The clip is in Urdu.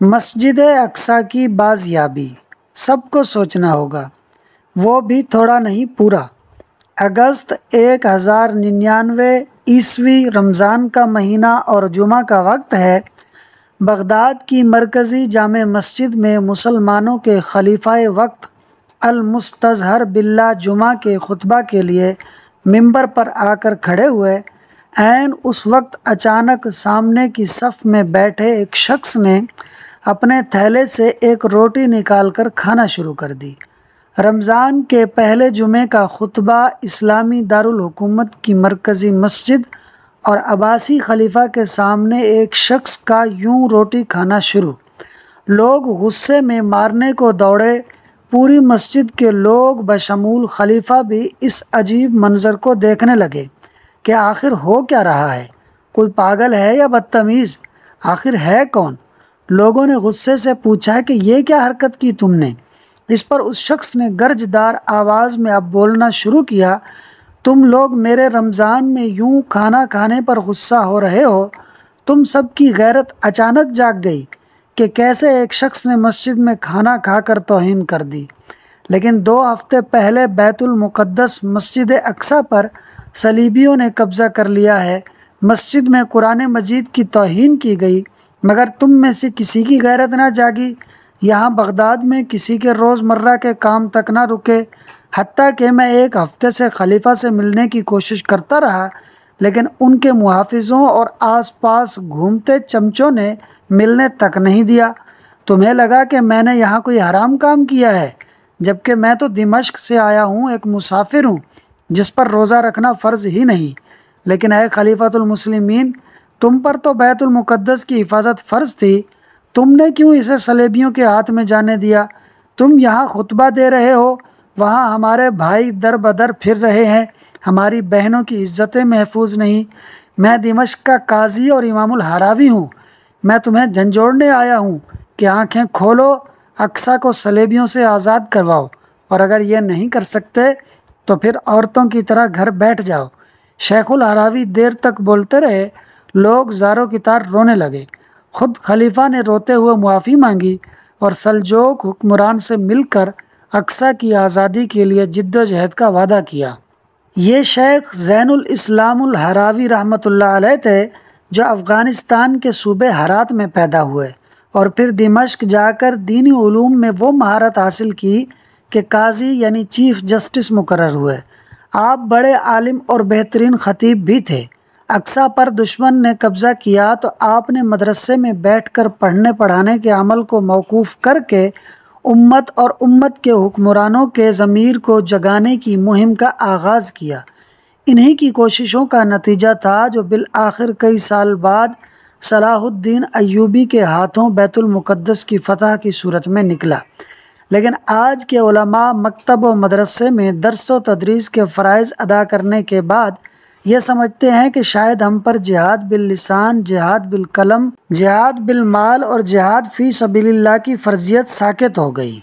مسجد اقصیٰ کی بازیابی سب کو سوچنا ہوگا، وہ بھی تھوڑا نہیں پورا۔ اگست 1099 عیسوی رمضان کا مہینہ اور جمعہ کا وقت ہے۔ بغداد کی مرکزی جامع مسجد میں مسلمانوں کے خلیفہ وقت المستظہر باللہ جمعہ کے خطبہ کے لیے ممبر پر آ کر کھڑے ہوئے۔ عین اس وقت اچانک سامنے کی صف میں بیٹھے ایک شخص نے اپنے تھیلے سے ایک روٹی نکال کر کھانا شروع کر دی۔ رمضان کے پہلے جمعے کا خطبہ اسلامی دارالحکومت کی مرکزی مسجد اور عباسی خلیفہ کے سامنے ایک شخص کا یوں روٹی کھانا شروع۔ لوگ غصے میں مارنے کو دوڑے۔ پوری مسجد کے لوگ بشمول خلیفہ بھی اس عجیب منظر کو دیکھنے لگے کہ آخر ہو کیا رہا ہے، کوئی پاگل ہے یا بدتمیز، آخر ہے کون؟ لوگوں نے غصے سے پوچھا کہ یہ کیا حرکت کی تم نے؟ اس پر اس شخص نے گرجدار آواز میں اب بولنا شروع کیا، تم لوگ میرے رمضان میں یوں کھانا کھانے پر غصہ ہو رہے ہو؟ تم سب کی غیرت اچانک جاگ گئی کہ کیسے ایک شخص نے مسجد میں کھانا کھا کر توہین کر دی، لیکن 2 ہفتے پہلے بیت المقدس مسجد اقصیٰ پر صلیبیوں نے قبضہ کر لیا ہے، مسجد میں قرآن مجید کی توہین کی گئی، مگر تم میں سے کسی کی غیرت نہ جاگی۔ یہاں بغداد میں کسی کے روزمرہ کے کام تک نہ رکے، حتیٰ کہ میں 1 ہفتے سے خلیفہ سے ملنے کی کوشش کرتا رہا، لیکن ان کے محافظوں اور آس پاس گھومتے چمچوں نے ملنے تک نہیں دیا۔ تمہیں لگا کہ میں نے یہاں کوئی حرام کام کیا ہے، جبکہ میں تو دمشق سے آیا ہوں، ایک مسافر ہوں جس پر روزہ رکھنا فرض ہی نہیں۔ لیکن اے خلیفۃ المسلمین، تم پر تو بیت المقدس کی حفاظت فرض تھی، تم نے کیوں اسے صلیبیوں کے ہاتھ میں جانے دیا؟ تم یہاں خطبہ دے رہے ہو، وہاں ہمارے بھائی در بدر پھر رہے ہیں، ہماری بہنوں کی عزتیں محفوظ نہیں۔ میں دمشق کا قاضی اور امام الحراوی ہوں، میں تمہیں جھنجھوڑنے آیا ہوں کہ آنکھیں کھولو، اقصیٰ کو صلیبیوں سے آزاد کرواؤ، اور اگر یہ نہیں کر سکتے تو پھر عورتوں کی طرح گھر بیٹھ جاؤ۔ شیخ الحراوی دیر تک بولتے رہے، لوگ زاروں کی طرح رونے لگے۔ خود خلیفہ نے روتے ہوئے معافی مانگی اور سلجوق حکمران سے مل کر اقصیٰ کی آزادی کے لیے جد و جہد کا وعدہ کیا۔ یہ شیخ زین الاسلام الحراوی رحمۃ اللہ علیہ تھے، جو افغانستان کے صوبے ہرات میں پیدا ہوئے اور پھر دمشق جا کر دینی علوم میں وہ مہارت حاصل کی کہ قاضی یعنی چیف جسٹس مقرر ہوئے۔ آپ بڑے عالم اور بہترین خطیب بھی تھے۔ اقصیٰ پر دشمن نے قبضہ کیا تو آپ نے مدرسے میں بیٹھ کر پڑھنے پڑھانے کے عمل کو موقوف کر کے امت اور امت کے حکمرانوں کے ضمیر کو جگانے کی مہم کا آغاز کیا۔ انہی کی کوششوں کا نتیجہ تھا جو بالآخر کئی سال بعد صلاح الدین ایوبی کے ہاتھوں بیت المقدس کی فتح کی صورت میں نکلا۔ لیکن آج کے علماء مکتب و مدرسے میں درس و تدریس کے فرائض ادا کرنے کے بعد یہ سمجھتے ہیں کہ شاید ہم پر جہاد باللسان، جہاد بالقلم، جہاد بالمال اور جہاد فی سبیل اللہ کی فرضیت ساقط ہو گئی۔